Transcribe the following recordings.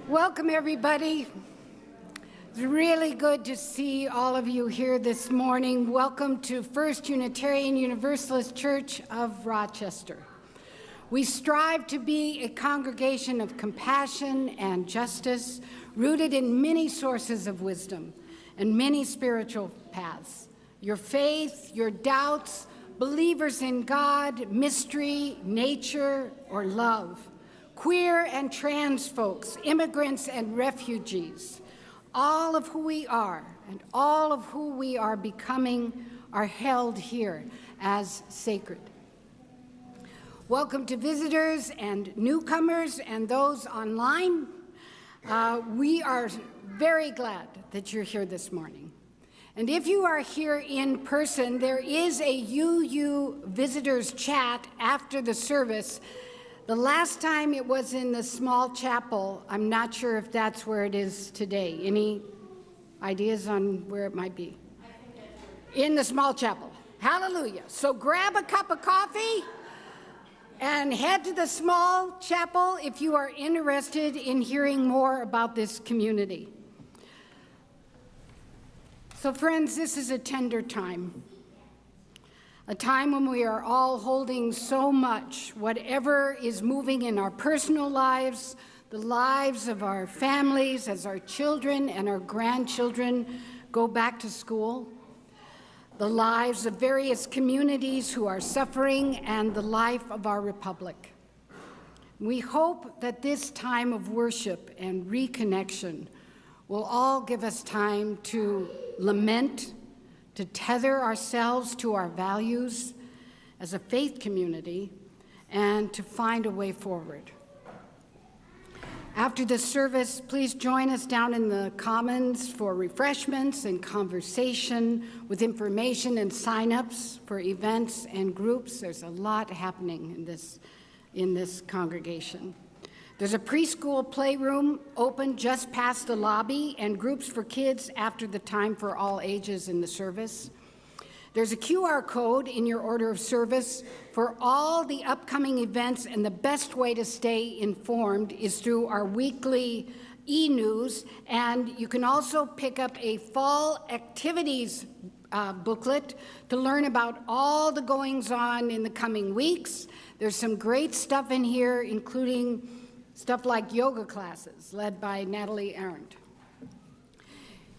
Welcome, everybody. It's really good to see all of you here this morning. Welcome to First Unitarian Universalist Church of Rochester. We strive to be a congregation of compassion and justice, rooted in many sources of wisdom and many spiritual paths. Your faith, your doubts, believers in God, mystery, nature, or love. Queer and trans folks, immigrants and refugees, all of who we are and all of who we are becoming are held here as sacred. Welcome to visitors and newcomers and those online. We are very glad that you're here this morning. And if you are here in person, there is a UU visitors chat after the service. The last time it was in the small chapel. I'm not sure if that's where it is today. Any ideas on where it might be? In the small chapel. Hallelujah. So grab a cup of coffee and head to the small chapel if you are interested in hearing more about this community. So friends, this is a tender time. A time when we are all holding so much, whatever is moving in our personal lives, the lives of our families as our children and our grandchildren go back to school, the lives of various communities who are suffering, and the life of our republic. We hope that this time of worship and reconnection will all give us time to lament, to tether ourselves to our values as a faith community, and to find a way forward. After the service, please join us down in the Commons for refreshments and conversation with information and sign-ups for events and groups. There's a lot happening in this congregation. There's a preschool playroom open just past the lobby and groups for kids after the time for all ages in the service. There's a QR code in your order of service for all the upcoming events, and the best way to stay informed is through our weekly e-news, and you can also pick up a fall activities booklet to learn about all the goings-on in the coming weeks. There's some great stuff in here, including stuff like yoga classes led by Natalie Arendt.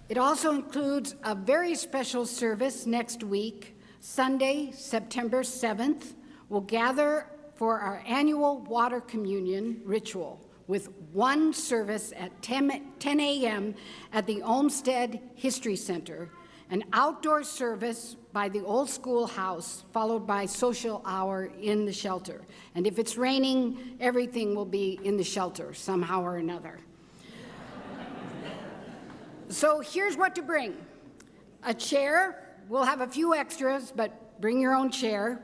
It also includes a very special service next week, Sunday, September 7th. We'll gather for our annual water communion ritual with one service at 10 a.m. at the Olmsted History Center, an outdoor service by the old schoolhouse, followed by social hour in the shelter. And if it's raining, everything will be in the shelter somehow or another. So here's what to bring. A chair, we'll have a few extras, but bring your own chair.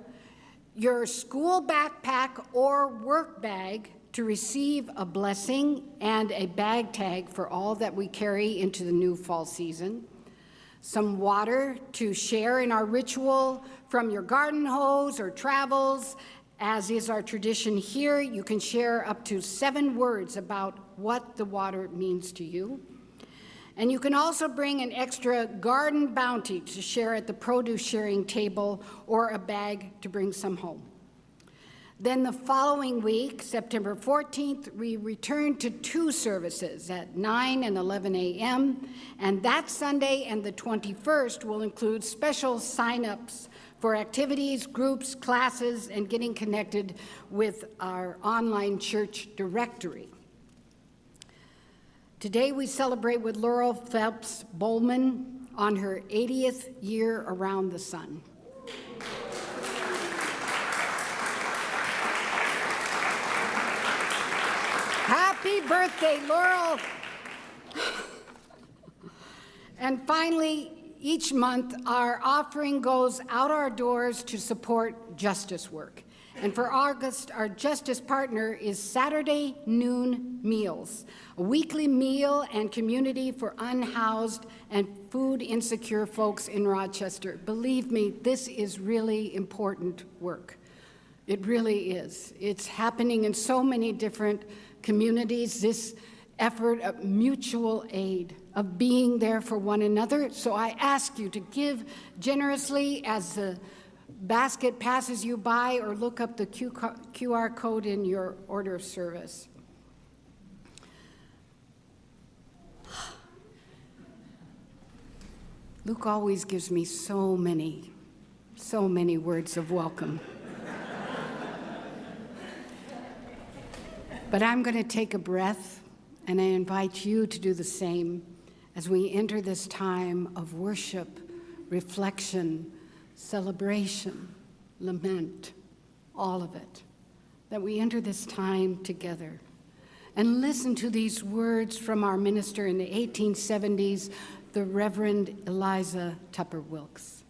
Your school backpack or work bag to receive a blessing, and a bag tag for all that we carry into the new fall season. Some water to share in our ritual from your garden hose or travels. As is our tradition here, you can share up to 7 words about what the water means to you. And you can also bring an extra garden bounty to share at the produce sharing table, or a bag to bring some home. Then the following week, September 14th, we return to 2 services at 9 and 11 a.m. And that Sunday and the 21st will include special sign-ups for activities, groups, classes, and getting connected with our online church directory. Today we celebrate with Laurel Phelps Bowman on her 80th year around the sun. Happy birthday, Laurel. And finally, each month, our offering goes out our doors to support justice work. And for August, our justice partner is Saturday Noon Meals, a weekly meal and community for unhoused and food insecure folks in Rochester. Believe me, this is really important work. It really is. It's happening in so many different communities. This effort of mutual aid, of being there for one another. So I ask you to give generously as the basket passes you by, or look up the QR code in your order of service. Luke always gives me so many words of welcome. But I'm going to take a breath, and I invite you to do the same as we enter this time of worship, reflection, celebration, lament, all of it, that we enter this time together and listen to these words from our minister in the 1870s, the Reverend Eliza Tupper Wilkes.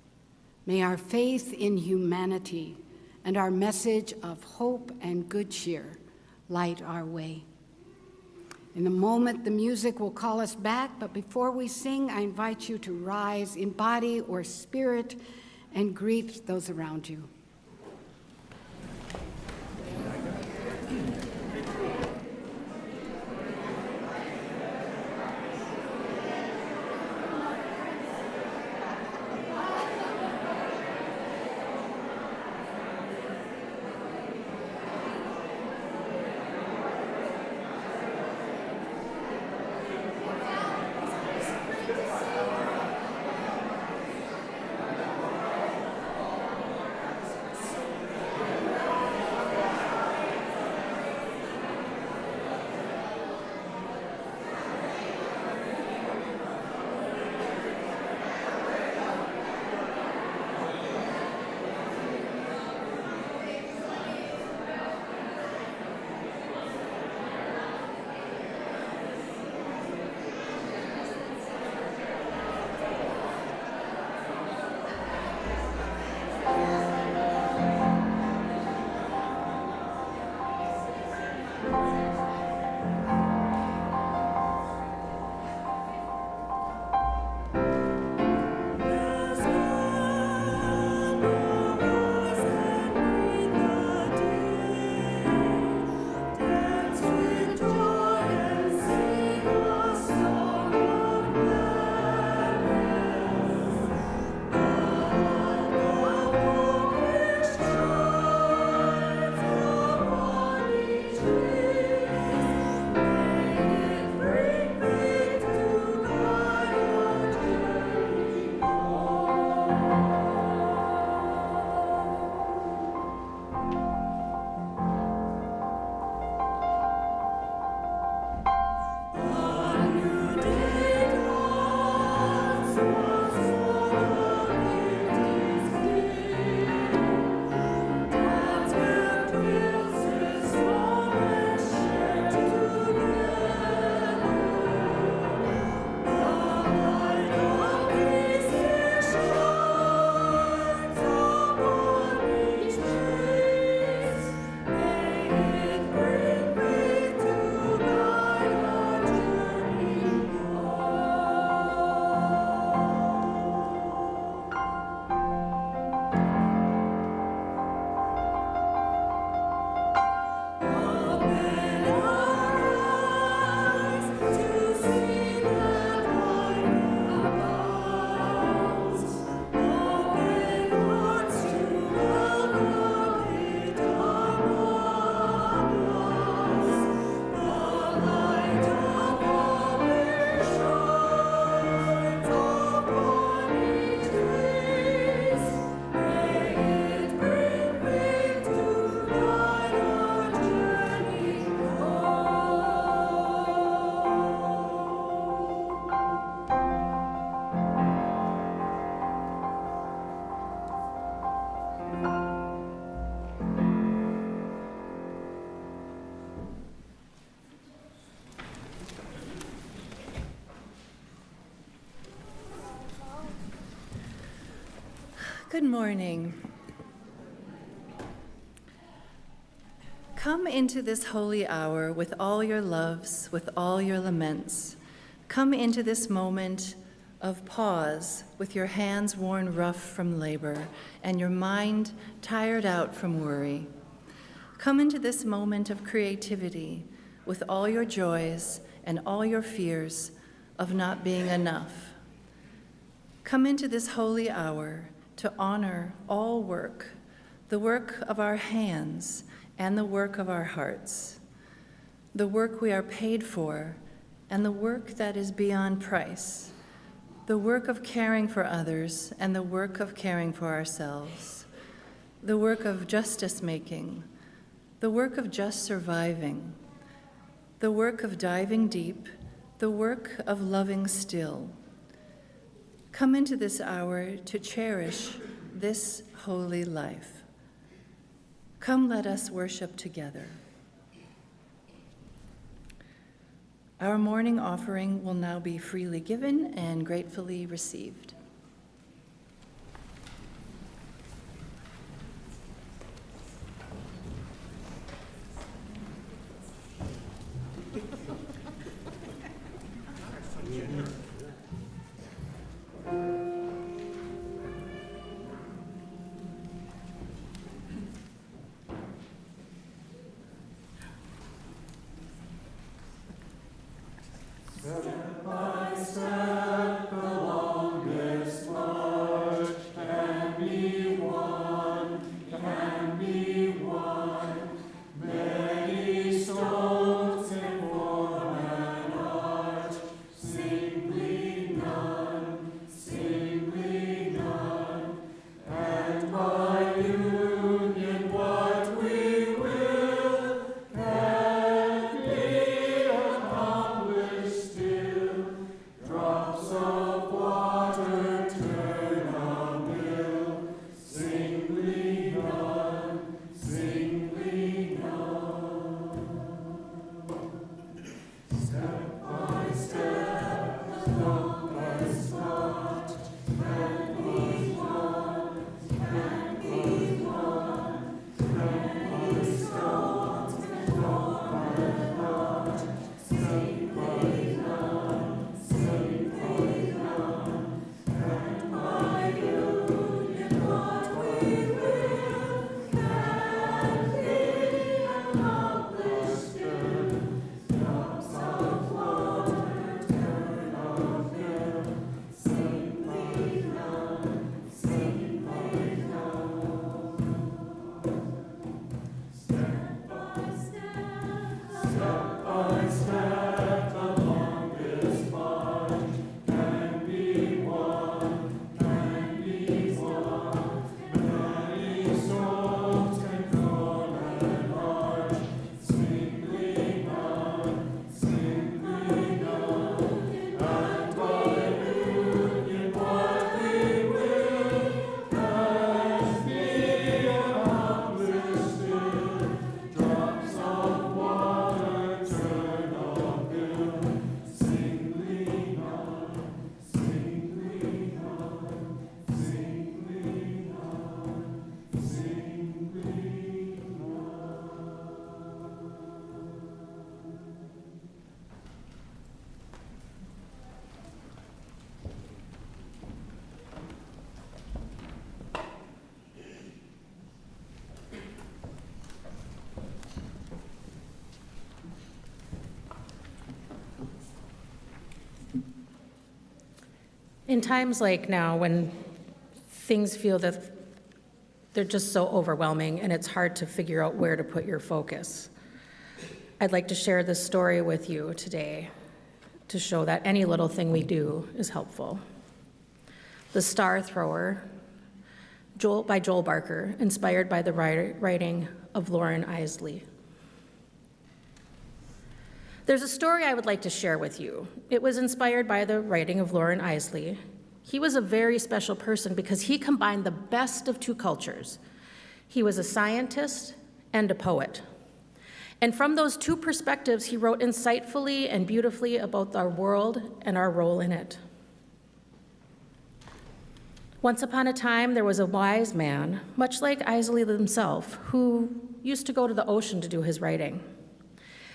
May our faith in humanity and our message of hope and good cheer light our way. In a moment, the music will call us back, but before we sing, I invite you to rise in body or spirit and greet those around you. Good morning. Come into this holy hour with all your loves, with all your laments. Come into this moment of pause with your hands worn rough from labor and your mind tired out from worry. Come into this moment of creativity with all your joys and all your fears of not being enough. Come into this holy hour to honor all work, the work of our hands and the work of our hearts, the work we are paid for and the work that is beyond price, the work of caring for others and the work of caring for ourselves, the work of justice making, the work of just surviving, the work of diving deep, the work of loving still. Come into this hour to cherish this holy life. Come, let us worship together. Our morning offering will now be freely given and gratefully received. In times like now, when things feel that they're just so overwhelming and it's hard to figure out where to put your focus, I'd like to share this story with you today to show that any little thing we do is helpful. The Star Thrower, by Joel Barker, inspired by the writing of Lauren Isley. There's a story I would like to share with you. It was inspired by the writing of Lauren Isley. He was a very special person because he combined the best of two cultures. He was a scientist and a poet. And from those two perspectives, he wrote insightfully and beautifully about our world and our role in it. Once upon a time, there was a wise man, much like Isley himself, who used to go to the ocean to do his writing.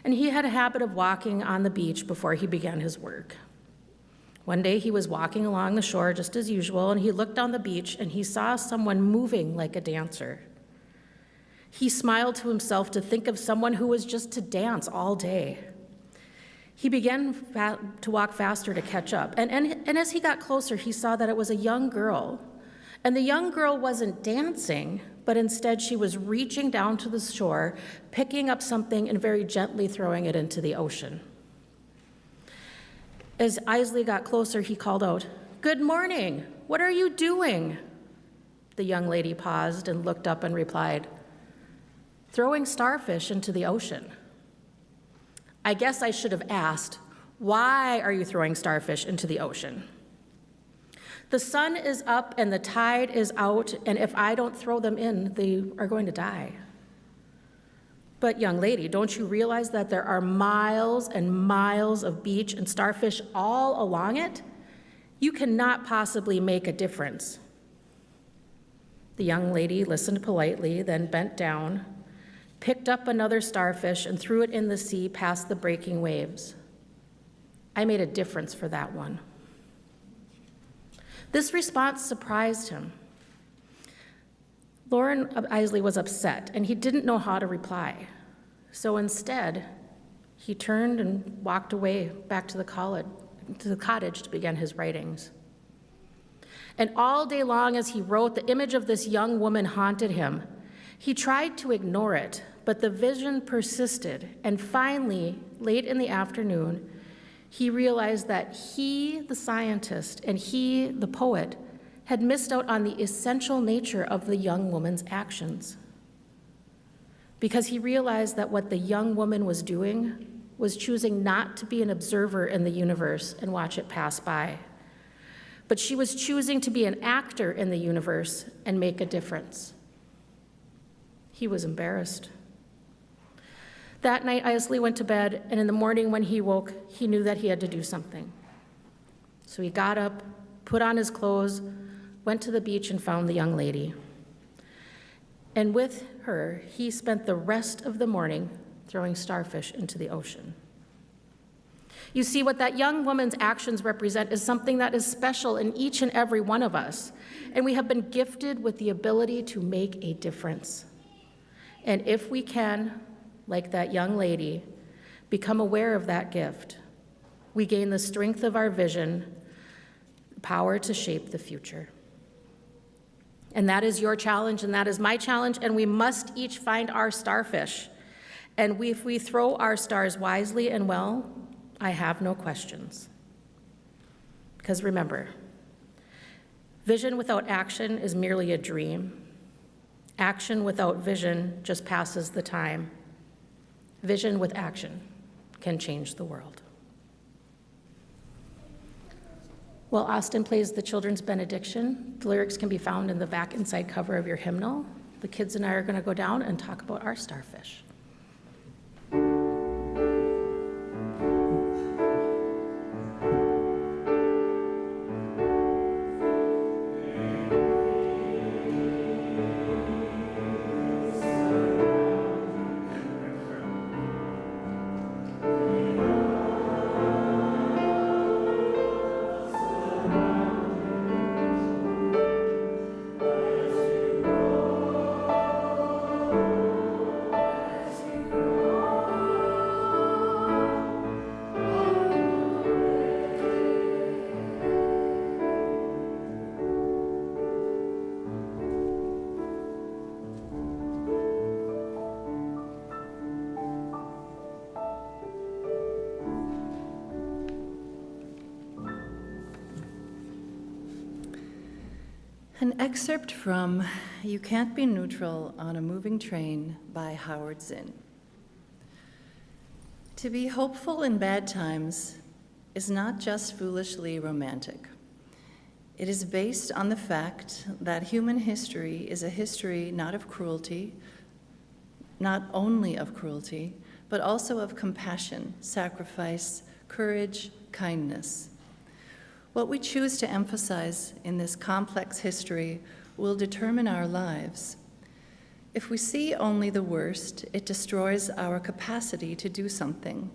And he had a habit of walking on the beach before he began his work. One day he was walking along the shore just as usual, and he looked on the beach and he saw someone moving like a dancer. He smiled to himself to think of someone who was just to dance all day. He began to walk faster to catch up. And as he got closer, he saw that it was a young girl. And the young girl wasn't dancing, but instead she was reaching down to the shore, picking up something and very gently throwing it into the ocean. As Isley got closer, he called out, "Good morning. What are you doing?" The young lady paused and looked up and replied, "Throwing starfish into the ocean." I guess I should have asked, "Why are you throwing starfish into the ocean?" The sun is up and the tide is out, and if I don't throw them in, they are going to die. But young lady, don't you realize that there are miles and miles of beach and starfish all along it? You cannot possibly make a difference. The young lady listened politely, then bent down, picked up another starfish and threw it in the sea past the breaking waves. I made a difference for that one. This response surprised him. Loren Isley was upset, and he didn't know how to reply. So instead, he turned and walked away back to the cottage to begin his writings. And all day long as he wrote, the image of this young woman haunted him. He tried to ignore it, but the vision persisted, and finally, late in the afternoon, he realized that he, the scientist, and he, the poet, had missed out on the essential nature of the young woman's actions. Because he realized that what the young woman was doing was choosing not to be an observer in the universe and watch it pass by, but she was choosing to be an actor in the universe and make a difference. He was embarrassed. That night, Isley went to bed, and in the morning when he woke, he knew that he had to do something. So he got up, put on his clothes, went to the beach and found the young lady. And with her, he spent the rest of the morning throwing starfish into the ocean. You see, what that young woman's actions represent is something that is special in each and every one of us, and we have been gifted with the ability to make a difference. And if we can, like that young lady, become aware of that gift, we gain the strength of our vision, power to shape the future. And that is your challenge, and that is my challenge, and we must each find our starfish. And if we throw our stars wisely and well, I have no questions. Because remember, vision without action is merely a dream. Action without vision just passes the time. Vision with action can change the world. While Austin plays the children's benediction, the lyrics can be found in the back inside cover of your hymnal. The kids and I are going to go down and talk about our starfish. An excerpt from You Can't Be Neutral on a Moving Train by Howard Zinn. To be hopeful in bad times is not just foolishly romantic. It is based on the fact that human history is a history not of cruelty, not only of cruelty, but also of compassion, sacrifice, courage, kindness. What we choose to emphasize in this complex history will determine our lives. If we see only the worst, it destroys our capacity to do something.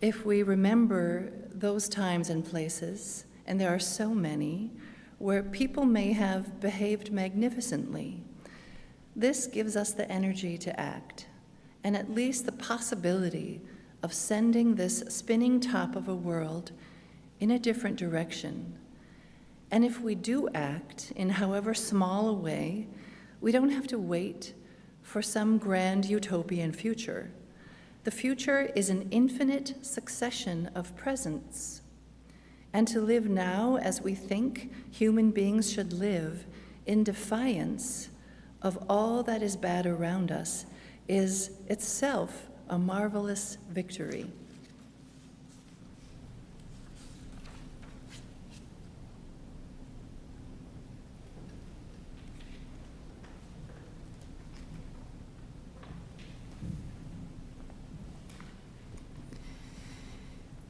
If we remember those times and places, and there are so many, where people may have behaved magnificently, this gives us the energy to act, and at least the possibility of sending this spinning top of a world in a different direction. And if we do act in however small a way, we don't have to wait for some grand utopian future. The future is an infinite succession of presents. And to live now as we think human beings should live, in defiance of all that is bad around us, is itself a marvelous victory.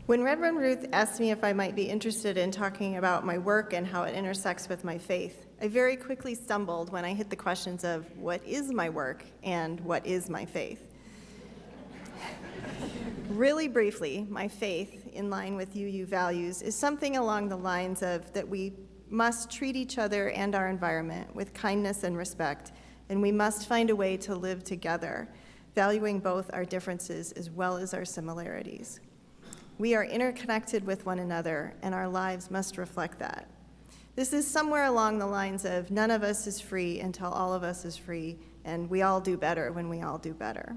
When Reverend Ruth asked me if I might be interested in talking about my work and how it intersects with my faith, I very quickly stumbled when I hit the questions of what is my work and what is my faith. Really briefly, my faith, in line with UU values, is something along the lines of that we must treat each other and our environment with kindness and respect, and we must find a way to live together, valuing both our differences as well as our similarities. We are interconnected with one another, and our lives must reflect that. This is somewhere along the lines of none of us is free until all of us is free, and we all do better when we all do better.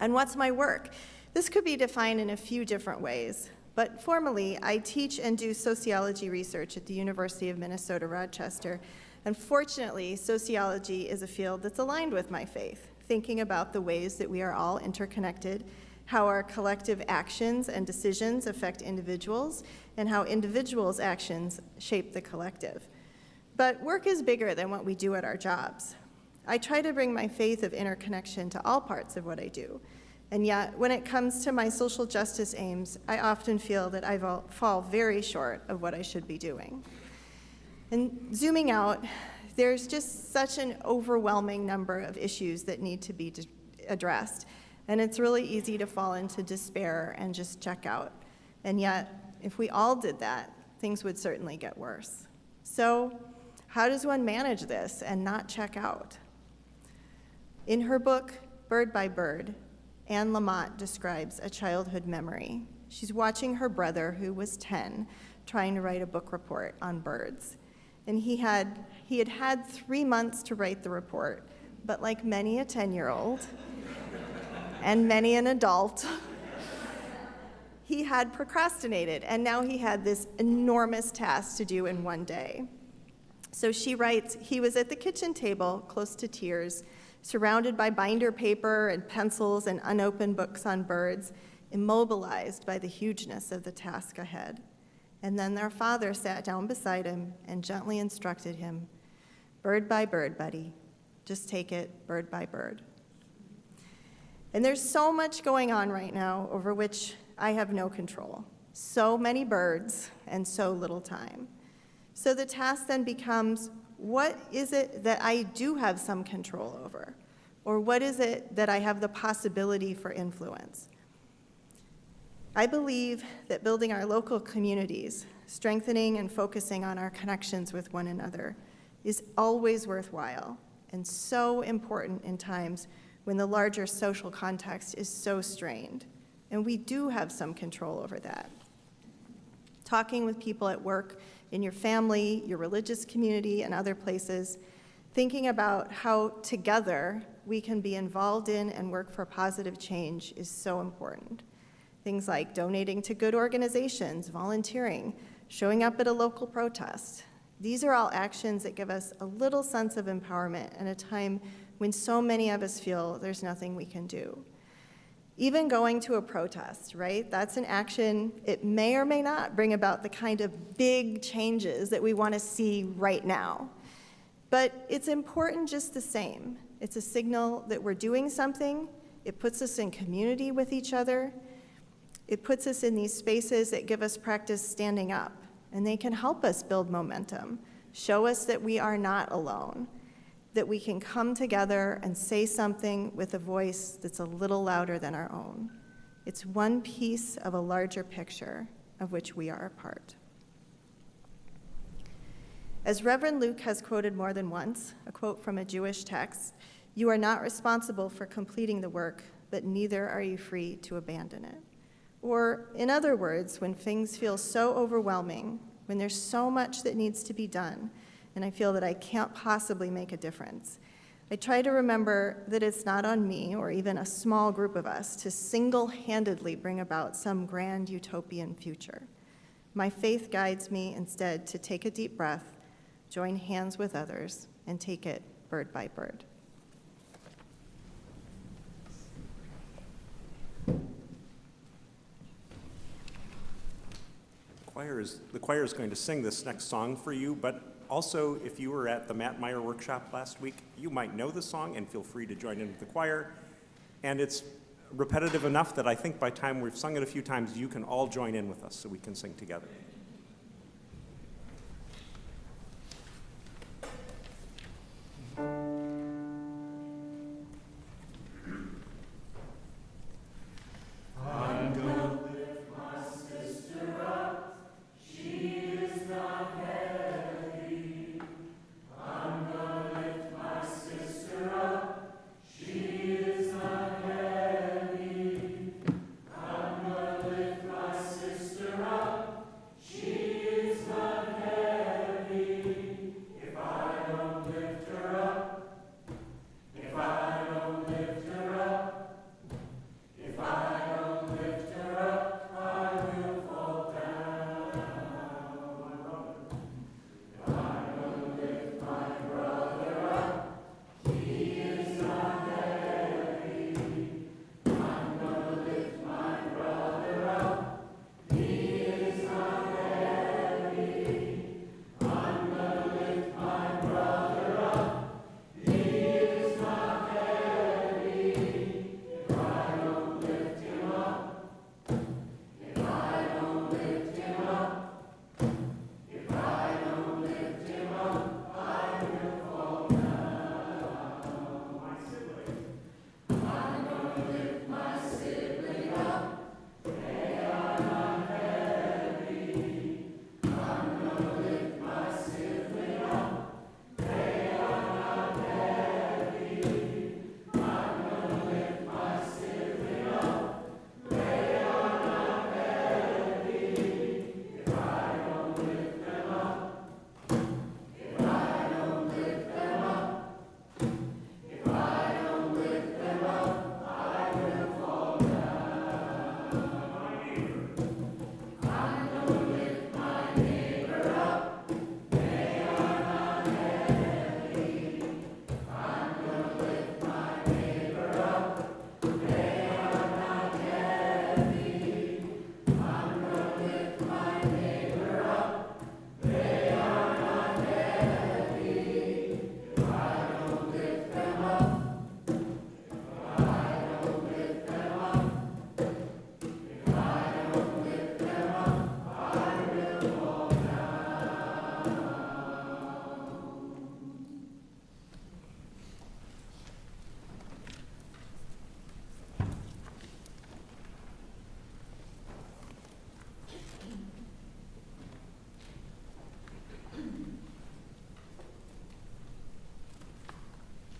And what's my work? This could be defined in a few different ways, but formally, I teach and do sociology research at the University of Minnesota, Rochester. And fortunately, sociology is a field that's aligned with my faith, thinking about the ways that we are all interconnected, how our collective actions and decisions affect individuals, and how individuals' actions shape the collective. But work is bigger than what we do at our jobs. I try to bring my faith of interconnection to all parts of what I do. And yet, when it comes to my social justice aims, I often feel that I fall very short of what I should be doing. And zooming out, there's just such an overwhelming number of issues that need to be addressed. And it's really easy to fall into despair and just check out. And yet, if we all did that, things would certainly get worse. So, how does one manage this and not check out? In her book, Bird by Bird, Anne Lamott describes a childhood memory. She's watching her brother, who was 10, trying to write a book report on birds. And he had had 3 months to write the report, but like many a 10-year-old, and many an adult, he had procrastinated, and now he had this enormous task to do in one day. So she writes, he was at the kitchen table, close to tears, surrounded by binder paper and pencils and unopened books on birds, immobilized by the hugeness of the task ahead. And then their father sat down beside him and gently instructed him, "Bird by bird, buddy. Just take it bird by bird." And there's so much going on right now over which I have no control. So many birds and so little time. So the task then becomes, what is it that I do have some control over? Or what is it that I have the possibility for influence? I believe that building our local communities, strengthening and focusing on our connections with one another is always worthwhile and so important in times when the larger social context is so strained. And we do have some control over that. Talking with people at work, in your family, your religious community, and other places, thinking about how together we can be involved in and work for positive change is so important. Things like donating to good organizations, volunteering, showing up at a local protest. These are all actions that give us a little sense of empowerment at a time when so many of us feel there's nothing we can do. Even going to a protest, right? That's an action. It may or may not bring about the kind of big changes that we want to see right now. But it's important just the same. It's a signal that we're doing something. It puts us in community with each other. It puts us in these spaces that give us practice standing up, and they can help us build momentum, show us that we are not alone, that we can come together and say something with a voice that's a little louder than our own. It's one piece of a larger picture of which we are a part. As Reverend Luke has quoted more than once, a quote from a Jewish text, "You are not responsible for completing the work, but neither are you free to abandon it. Or, in other words, when things feel so overwhelming, when there's so much that needs to be done, and I feel that I can't possibly make a difference, I try to remember that it's not on me, or even a small group of us, to single-handedly bring about some grand utopian future. My faith guides me instead to take a deep breath, join hands with others, and take it bird by bird. The choir is going to sing this next song for you, but also, if you were at the Matt Meyer workshop last week, you might know the song and feel free to join in with the choir. And it's repetitive enough that I think by the time we've sung it a few times, you can all join in with us so we can sing together.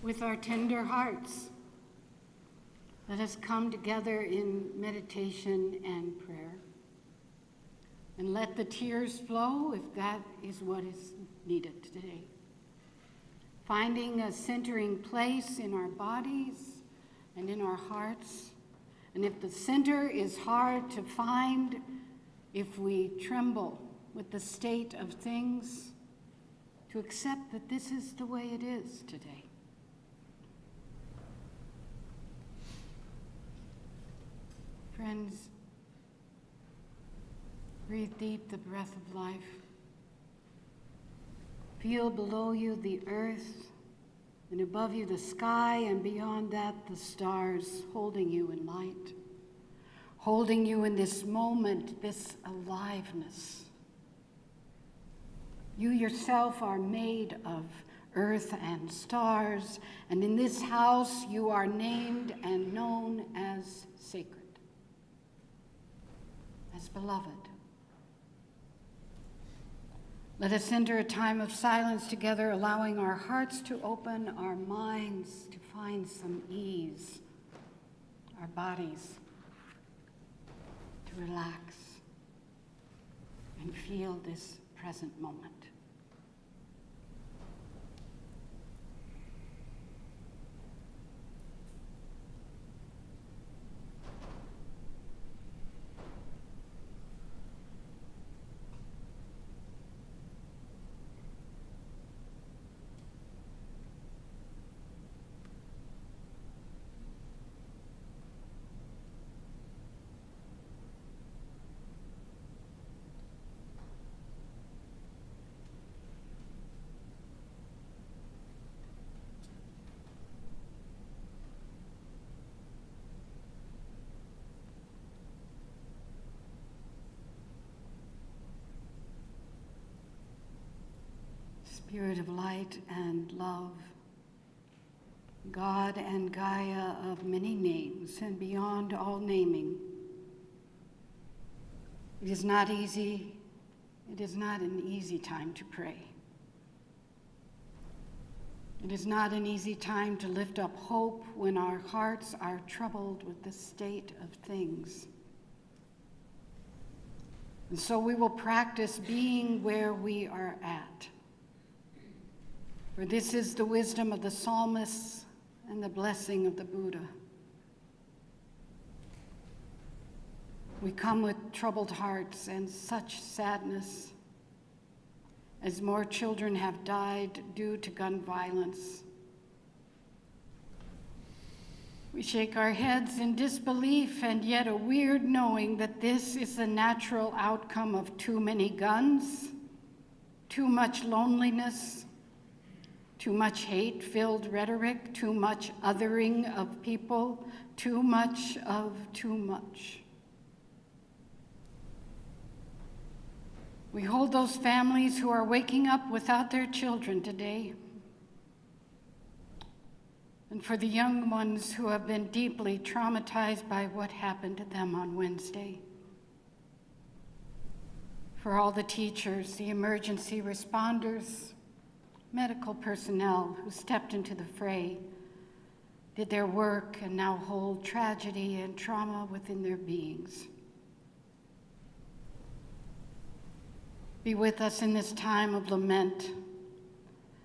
With our tender hearts, let us come together in meditation and prayer. And let the tears flow if that is what is needed today. Finding a centering place in our bodies and in our hearts. And if the center is hard to find, if we tremble with the state of things, to accept that this is the way it is today. Friends, breathe deep the breath of life. Feel below you the earth, and above you the sky, and beyond that the stars holding you in light, holding you in this moment, this aliveness. You yourself are made of earth and stars, and in this house you are named and known as sacred, as beloved. Let us enter a time of silence together, allowing our hearts to open, our minds to find some ease, our bodies to relax and feel this present moment. Spirit of light and love, God and Gaia of many names and beyond all naming. It is not easy, it is not an easy time to pray. It is not an easy time to lift up hope when our hearts are troubled with the state of things. And so we will practice being where we are at. For this is the wisdom of the psalmists and the blessing of the Buddha. We come with troubled hearts and such sadness as more children have died due to gun violence. We shake our heads in disbelief and yet a weird knowing that this is the natural outcome of too many guns, too much loneliness, too much hate-filled rhetoric, too much othering of people, too much of too much. We hold those families who are waking up without their children today. And for the young ones who have been deeply traumatized by what happened to them on Wednesday. For all the teachers, the emergency responders, medical personnel who stepped into the fray, did their work, and now hold tragedy and trauma within their beings. Be with us in this time of lament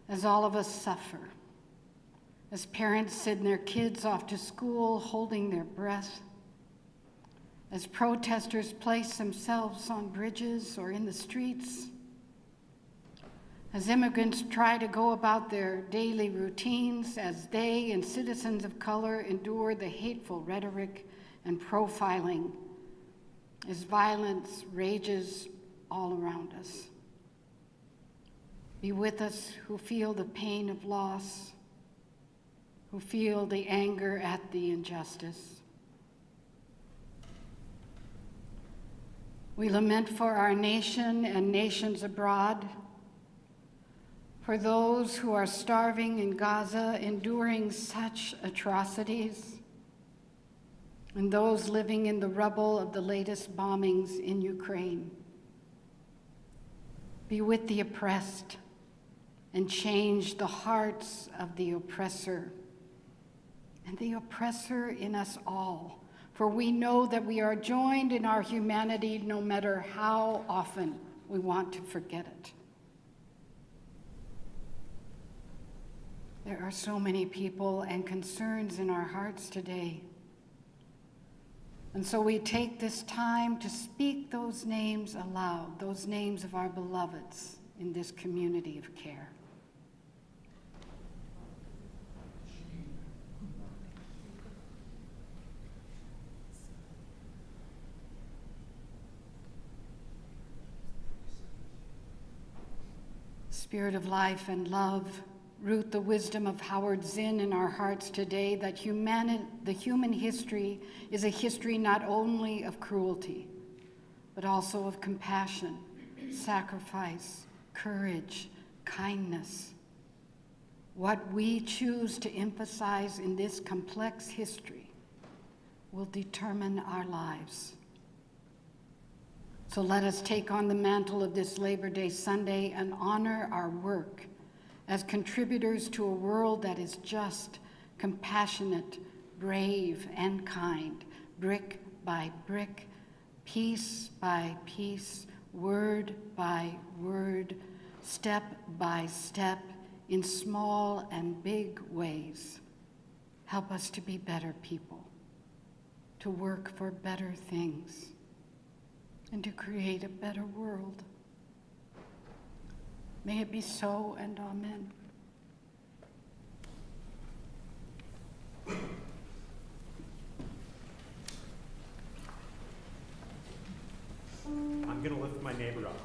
as all of us suffer, as parents send their kids off to school holding their breath, as protesters place themselves on bridges or in the streets, as immigrants try to go about their daily routines, as they and citizens of color endure the hateful rhetoric and profiling, as violence rages all around us. Be with us who feel the pain of loss, who feel the anger at the injustice. We lament for our nation and nations abroad, for those who are starving in Gaza, enduring such atrocities, and those living in the rubble of the latest bombings in Ukraine. Be with the oppressed and change the hearts of the oppressor and the oppressor in us all, for we know that we are joined in our humanity no matter how often we want to forget it. There are so many people and concerns in our hearts today. And so we take this time to speak those names aloud, those names of our beloveds in this community of care. Spirit of life and love, root the wisdom of Howard Zinn in our hearts today that the human history is a history not only of cruelty, but also of compassion, sacrifice, courage, kindness. What we choose to emphasize in this complex history will determine our lives. So let us take on the mantle of this Labor Day Sunday and honor our work as contributors to a world that is just, compassionate, brave and kind, brick by brick, piece by piece, word by word, step by step, in small and big ways. Help us to be better people, to work for better things, and to create a better world. May it be so, and amen. I'm going to lift my neighbor up.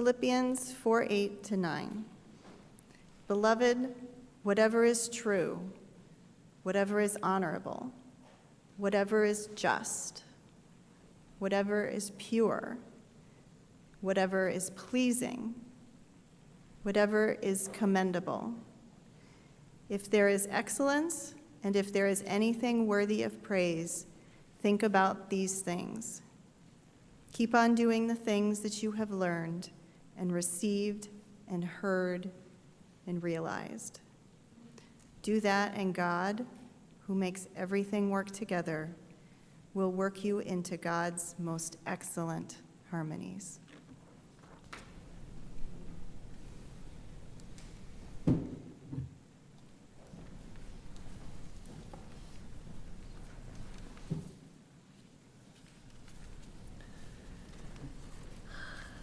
Philippians 4:8-9. Beloved, whatever is true, whatever is honorable, whatever is just, whatever is pure, whatever is pleasing, whatever is commendable, if there is excellence and if there is anything worthy of praise, think about these things. Keep on doing the things that you have learned and received and heard and realized. Do that, and God, who makes everything work together, will work you into God's most excellent harmonies.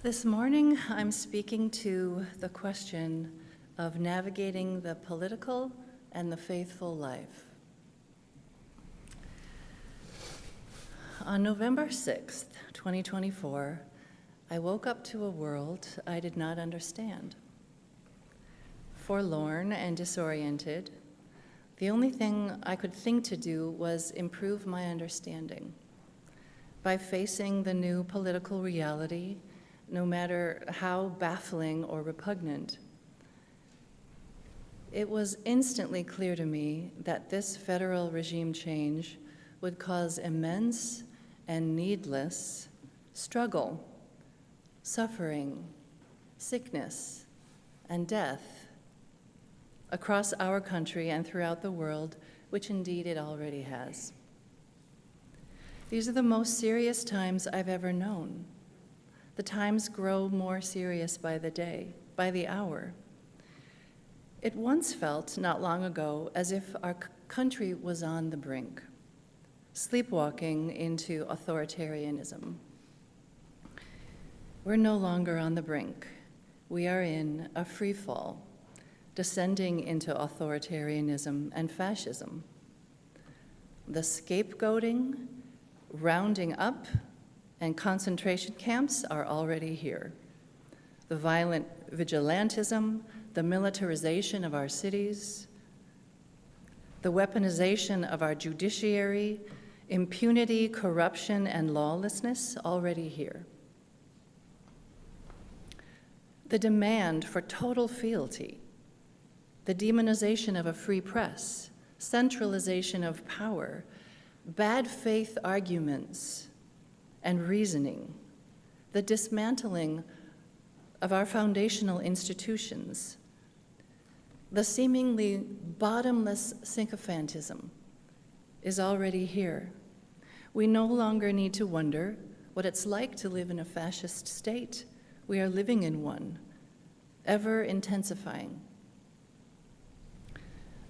This morning, I'm speaking to the question of navigating the political and the faithful life. On November 6th, 2024, I woke up to a world I did not understand. Forlorn and disoriented, the only thing I could think to do was improve my understanding. By facing the new political reality, no matter how baffling or repugnant, it was instantly clear to me that this federal regime change would cause immense and needless struggle, suffering, sickness, and death across our country and throughout the world, which indeed it already has. These are the most serious times I've ever known. The times grow more serious by the day, by the hour. It once felt, not long ago, as if our country was on the brink, sleepwalking into authoritarianism. We're no longer on the brink. We are in a free fall, descending into authoritarianism and fascism. The scapegoating, rounding up, and concentration camps are already here. The violent vigilantism, the militarization of our cities, the weaponization of our judiciary, impunity, corruption, and lawlessness already here. The demand for total fealty, the demonization of a free press, centralization of power, bad faith arguments and reasoning, the dismantling of our foundational institutions, the seemingly bottomless sycophantism is already here. We no longer need to wonder what it's like to live in a fascist state. We are living in one, ever intensifying.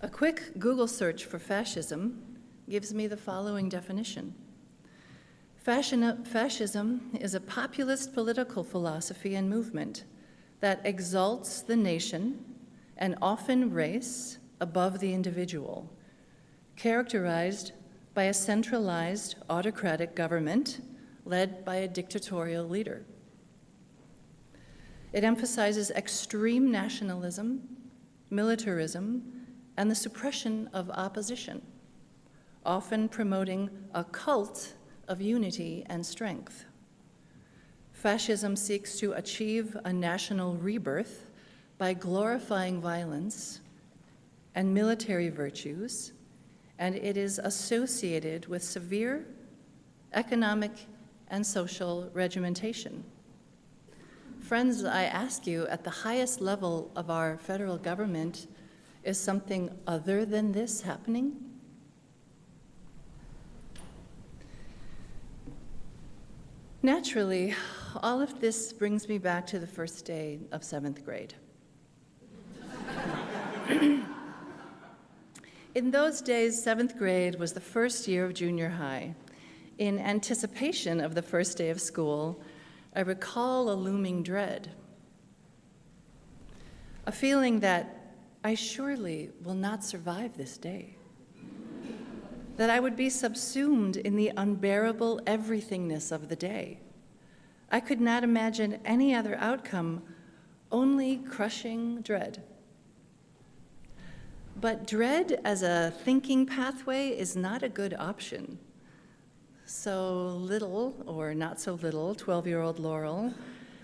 A quick Google search for fascism gives me the following definition. Fascism is a populist political philosophy and movement that exalts the nation and often race above the individual, characterized by a centralized autocratic government led by a dictatorial leader. It emphasizes extreme nationalism, militarism, and the suppression of opposition, often promoting a cult of unity and strength. Fascism seeks to achieve a national rebirth by glorifying violence and military virtues, and it is associated with severe economic and social regimentation. Friends, I ask you, at the highest level of our federal government, is something other than this happening? Naturally, all of this brings me back to the first day of 7th grade. In those days, 7th grade was the first year of junior high. In anticipation of the first day of school, I recall a looming dread, a feeling that I surely will not survive this day, that I would be subsumed in the unbearable everythingness of the day. I could not imagine any other outcome, only crushing dread. But dread as a thinking pathway is not a good option. So little, or not so little, 12-year-old Laurel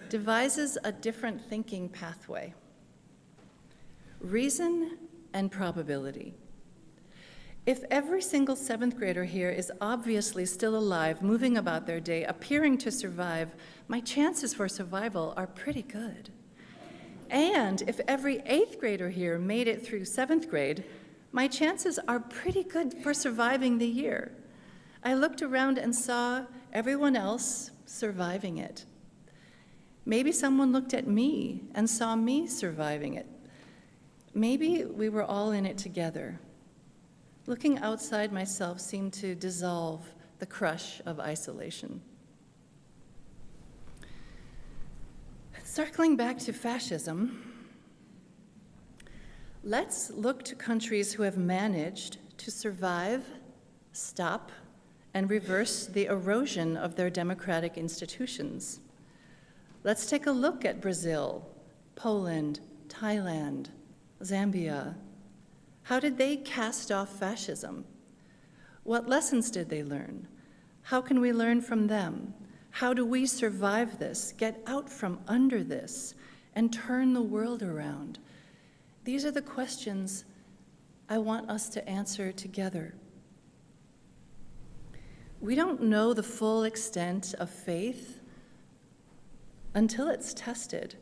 devises a different thinking pathway. Reason and probability. If every single 7th grader here is obviously still alive, moving about their day, appearing to survive, my chances for survival are pretty good. And if every 8th grader here made it through 7th grade, my chances are pretty good for surviving the year. I looked around and saw everyone else surviving it. Maybe someone looked at me and saw me surviving it. Maybe we were all in it together. Looking outside myself seemed to dissolve the crush of isolation. Circling back to fascism, let's look to countries who have managed to survive, stop, and reverse the erosion of their democratic institutions. Let's take a look at Brazil, Poland, Thailand, Zambia. How did they cast off fascism? What lessons did they learn? How can we learn from them? How do we survive this, get out from under this, and turn the world around? These are the questions I want us to answer together. We don't know the full extent of faith until it's tested.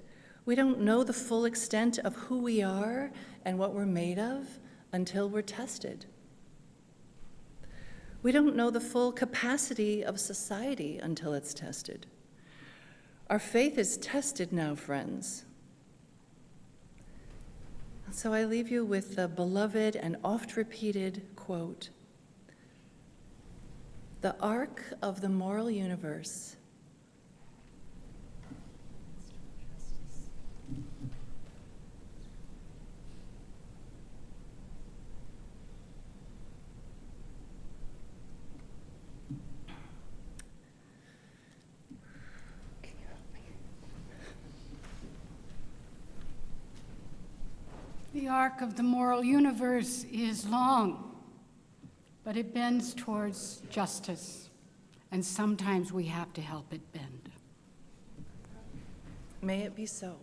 We don't know the full extent of who we are and what we're made of until we're tested. We don't know the full capacity of society until it's tested. Our faith is tested now, friends. So I leave you with the beloved and oft-repeated quote: "The arc of the moral universe The arc of the moral universe is long, but it bends towards justice, and sometimes we have to help it bend. May it be so."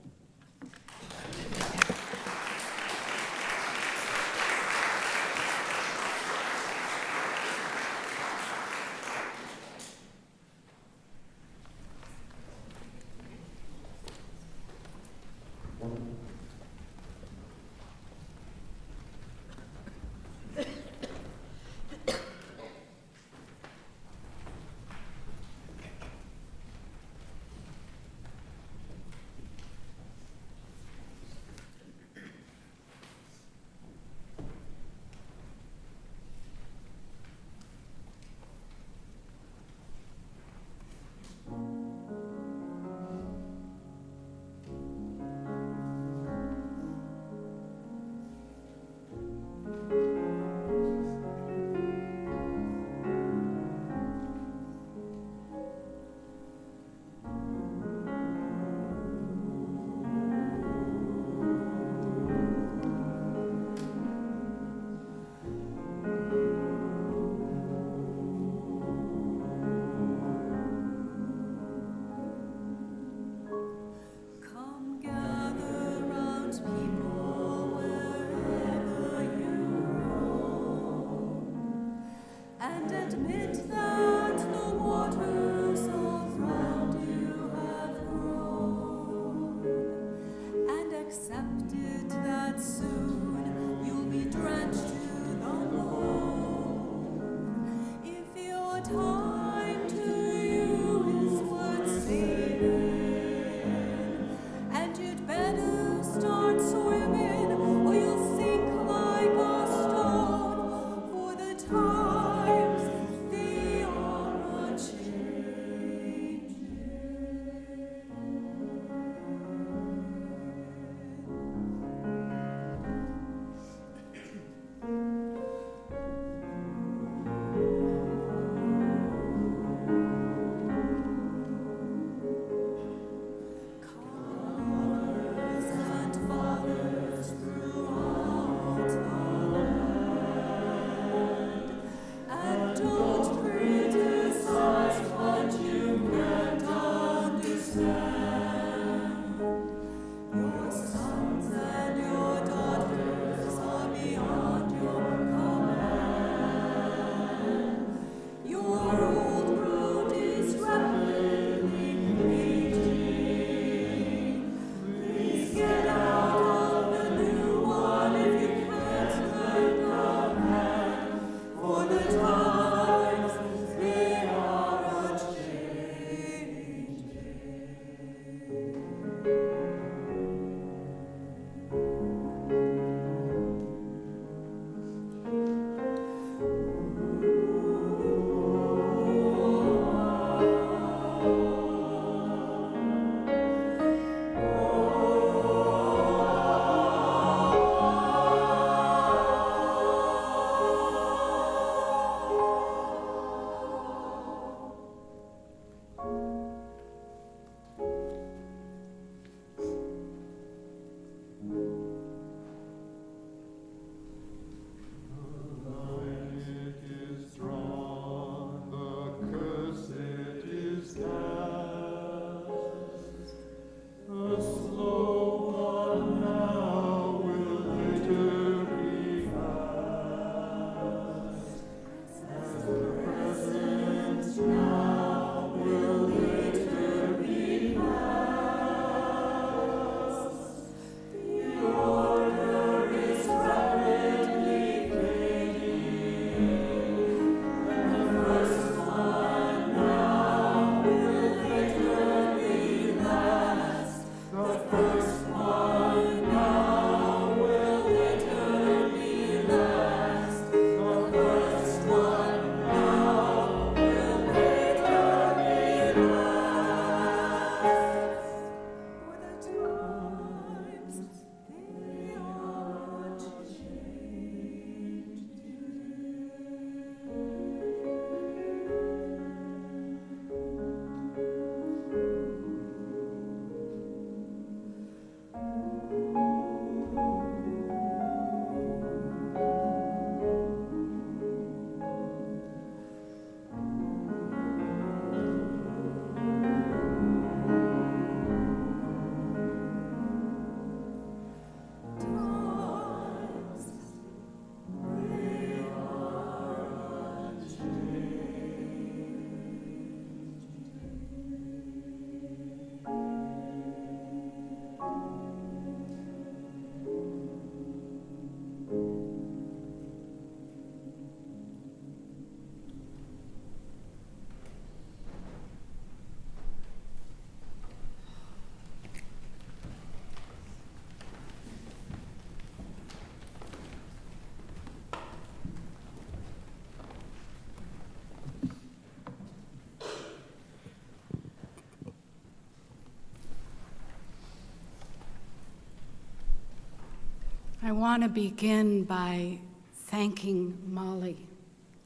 I want to begin by thanking Molly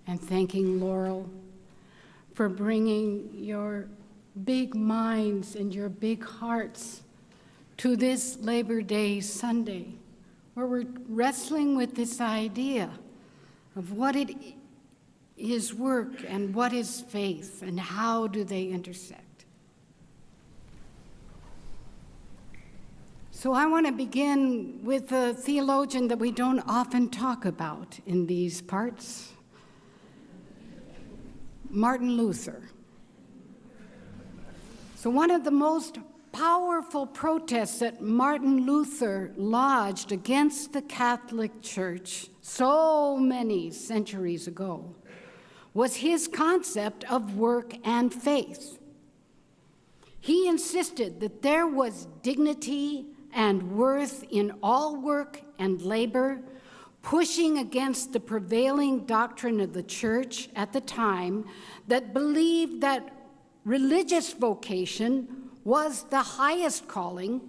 and thanking Laurel for bringing your big minds and your big hearts to this Labor Day Sunday, where we're wrestling with this idea of what it is work and what is faith and how do they intersect. So I want to begin with a theologian that we don't often talk about in these parts, Martin Luther. So one of the most powerful protests that Martin Luther lodged against the Catholic Church so many centuries ago was his concept of work and faith. He insisted that there was dignity and worth in all work and labor, pushing against the prevailing doctrine of the church at the time that believed that religious vocation was the highest calling,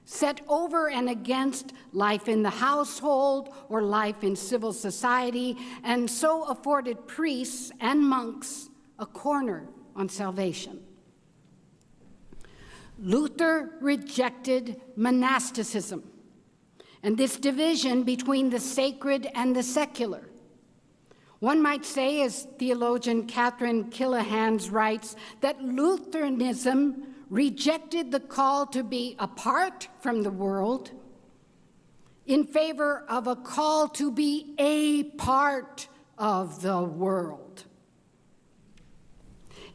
set over and against life in the household or life in civil society, and so afforded priests and monks a corner on salvation. Luther rejected monasticism and this division between the sacred and the secular. One might say, as theologian Catherine Killehans writes, that Lutheranism rejected the call to be apart from the world in favor of a call to be a part of the world.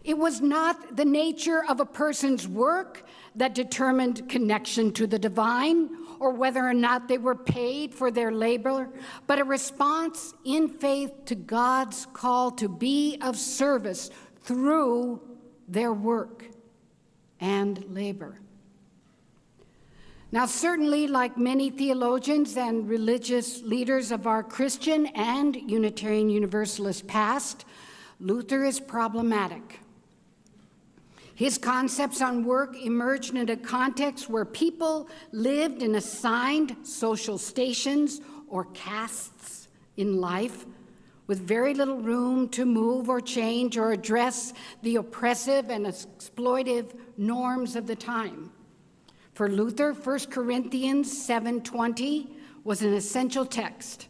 It was not the nature of a person's work that determined connection to the divine or whether or not they were paid for their labor, but a response in faith to God's call to be of service through their work and labor. Now, certainly, like many theologians and religious leaders of our Christian and Unitarian Universalist past, Luther is problematic. His concepts on work emerged in a context where people lived in assigned social stations or castes in life, with very little room to move or change or address the oppressive and exploitive norms of the time. For Luther, 1 Corinthians 7:20 was an essential text.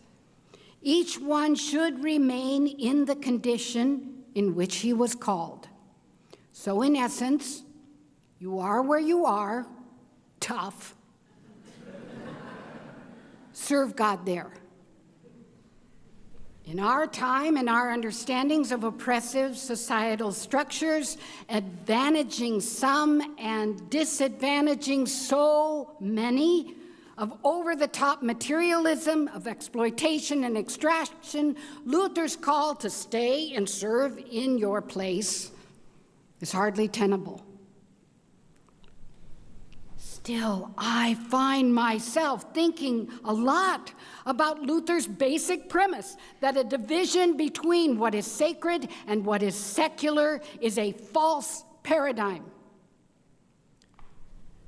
Each one should remain in the condition in which he was called. So in essence, you are where you are, tough. Serve God there. In our time and our understandings of oppressive societal structures, advantaging some and disadvantaging so many, of over-the-top materialism, of exploitation and extraction, Luther's call to stay and serve in your place is hardly tenable. Still, I find myself thinking a lot about Luther's basic premise that a division between what is sacred and what is secular is a false paradigm.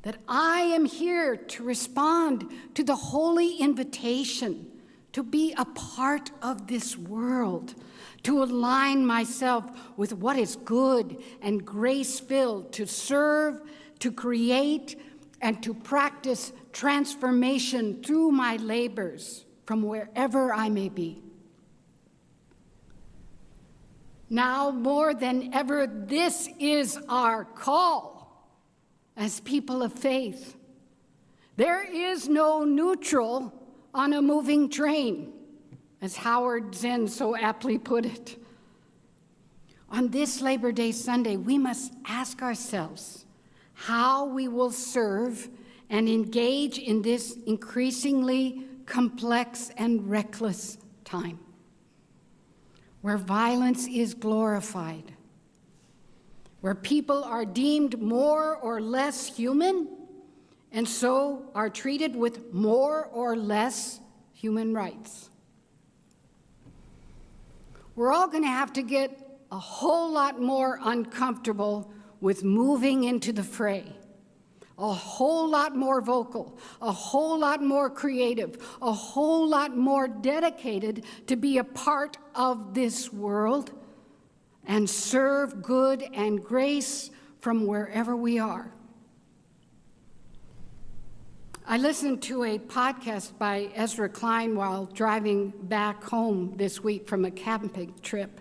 That I am here to respond to the holy invitation to be a part of this world, to align myself with what is good and grace-filled, to serve, to create, and to practice transformation through my labors from wherever I may be. Now more than ever, this is our call as people of faith. There is no neutral on a moving train, as Howard Zinn so aptly put it. On this Labor Day Sunday, we must ask ourselves how we will serve and engage in this increasingly complex and reckless time, where violence is glorified, where people are deemed more or less human, and so are treated with more or less human rights. We're all going to have to get a whole lot more uncomfortable with moving into the fray, a whole lot more vocal, a whole lot more creative, a whole lot more dedicated to be a part of this world and serve good and grace from wherever we are. I listened to a podcast by Ezra Klein while driving back home this week from a camping trip.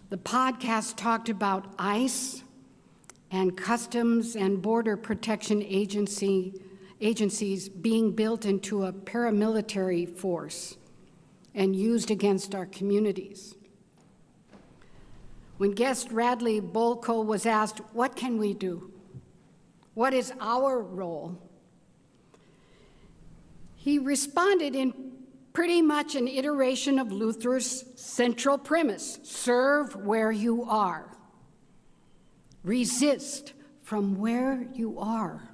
The podcast talked about ICE and Customs and Border Protection agencies being built into a paramilitary force and used against our communities. When guest Radley Bolko was asked, "What can we do? What is our role?" he responded in pretty much an iteration of Luther's central premise: serve where you are. Resist from where you are.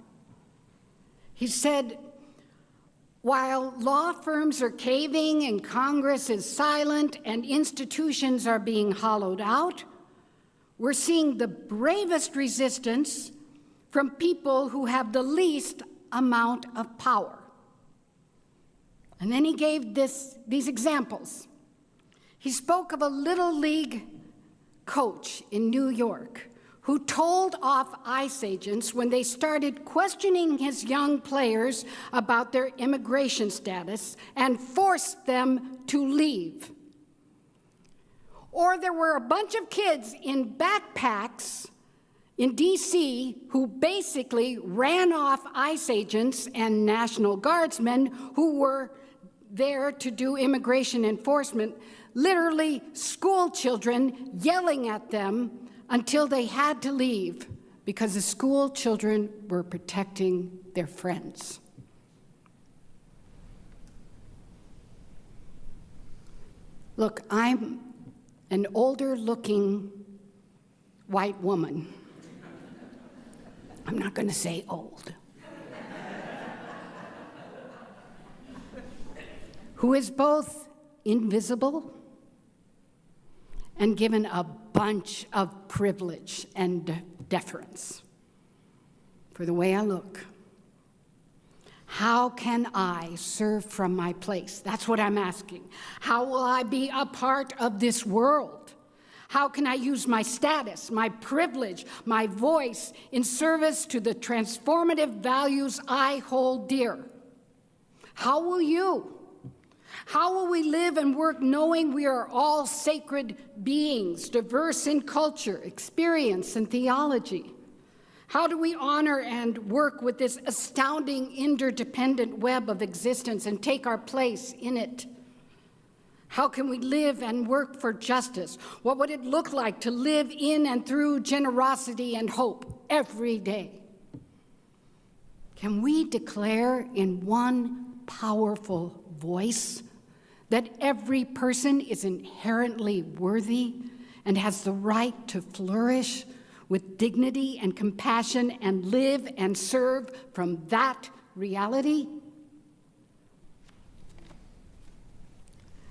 He said, while law firms are caving and Congress is silent and institutions are being hollowed out, we're seeing the bravest resistance from people who have the least amount of power. And then he gave these examples. He spoke of a Little League coach in New York who told off ICE agents when they started questioning his young players about their immigration status and forced them to leave. Or there were a bunch of kids in backpacks in D.C. who basically ran off ICE agents and National Guardsmen who were there to do immigration enforcement, literally school children yelling at them until they had to leave because the school children were protecting their friends. Look, I'm an older-looking white woman. I'm not going to say old. Who is both invisible and given a bunch of privilege and deference for the way I look. How can I serve from my place? That's what I'm asking. How will I be a part of this world? How can I use my status, my privilege, my voice in service to the transformative values I hold dear? How will you? How will we live and work knowing we are all sacred beings, diverse in culture, experience, and theology? How do we honor and work with this astounding interdependent web of existence and take our place in it? How can we live and work for justice? What would it look like to live in and through generosity and hope every day? Can we declare in one powerful voice that every person is inherently worthy and has the right to flourish with dignity and compassion and live and serve from that reality?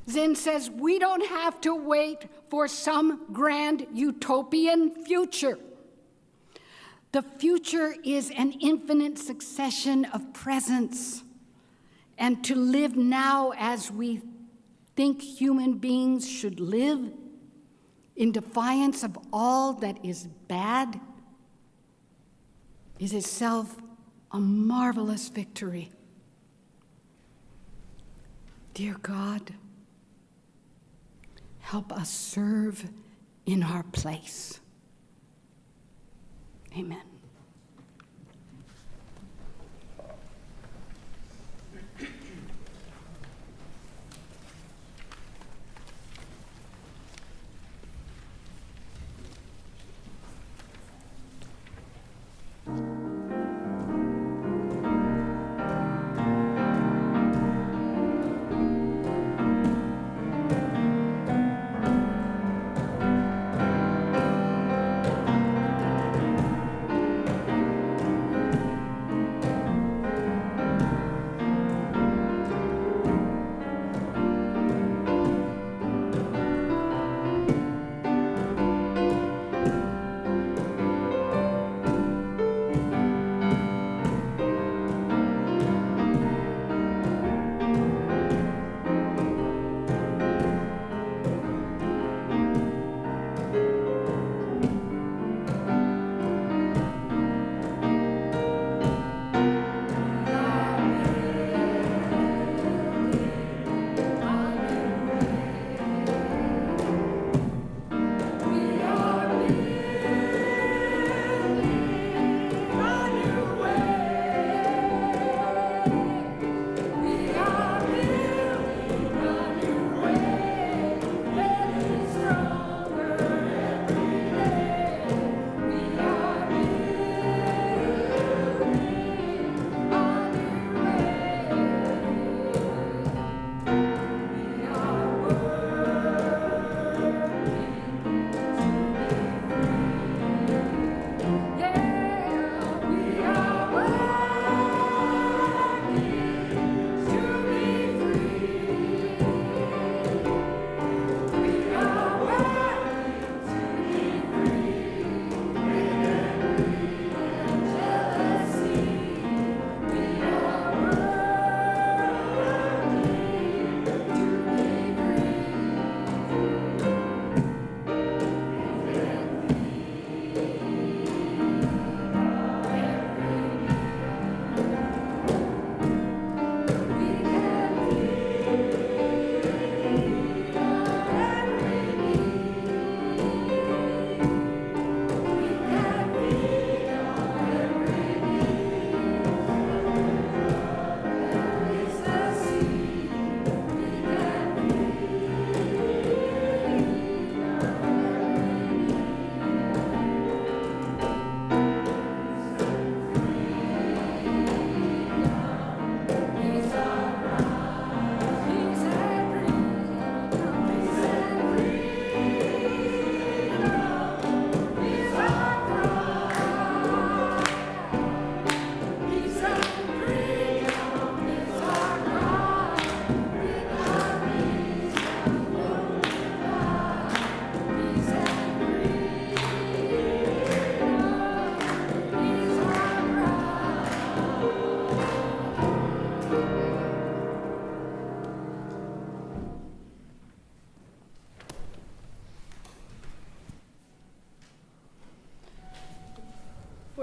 Zen says we don't have to wait for some grand utopian future. The future is an infinite succession of presents. And to live now as we think human beings should live, in defiance of all that is bad, is itself a marvelous victory. Dear God, help us serve in our place. Amen.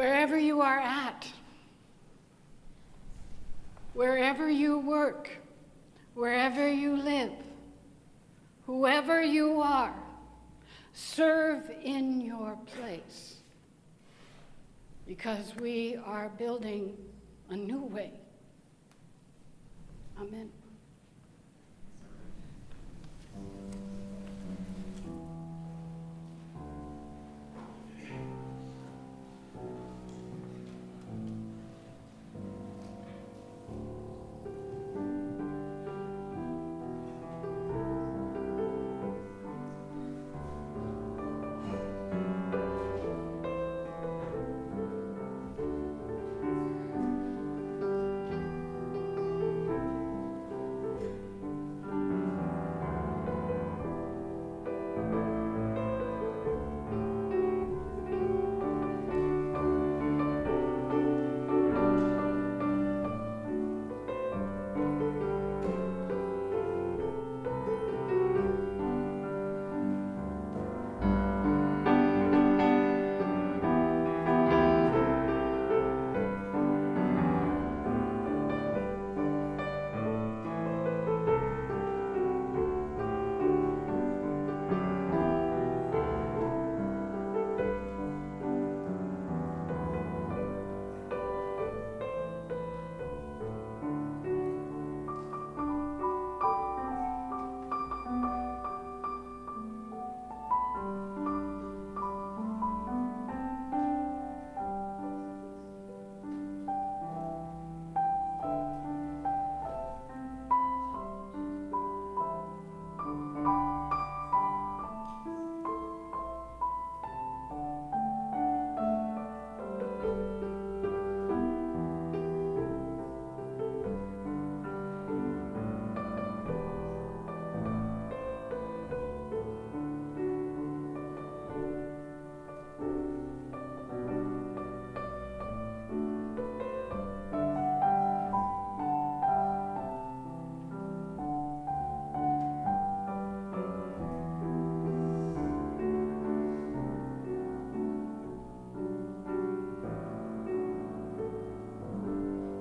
wherever you are at, wherever you work, wherever you live, whoever you are, serve in your place, because we are building a new way. Amen.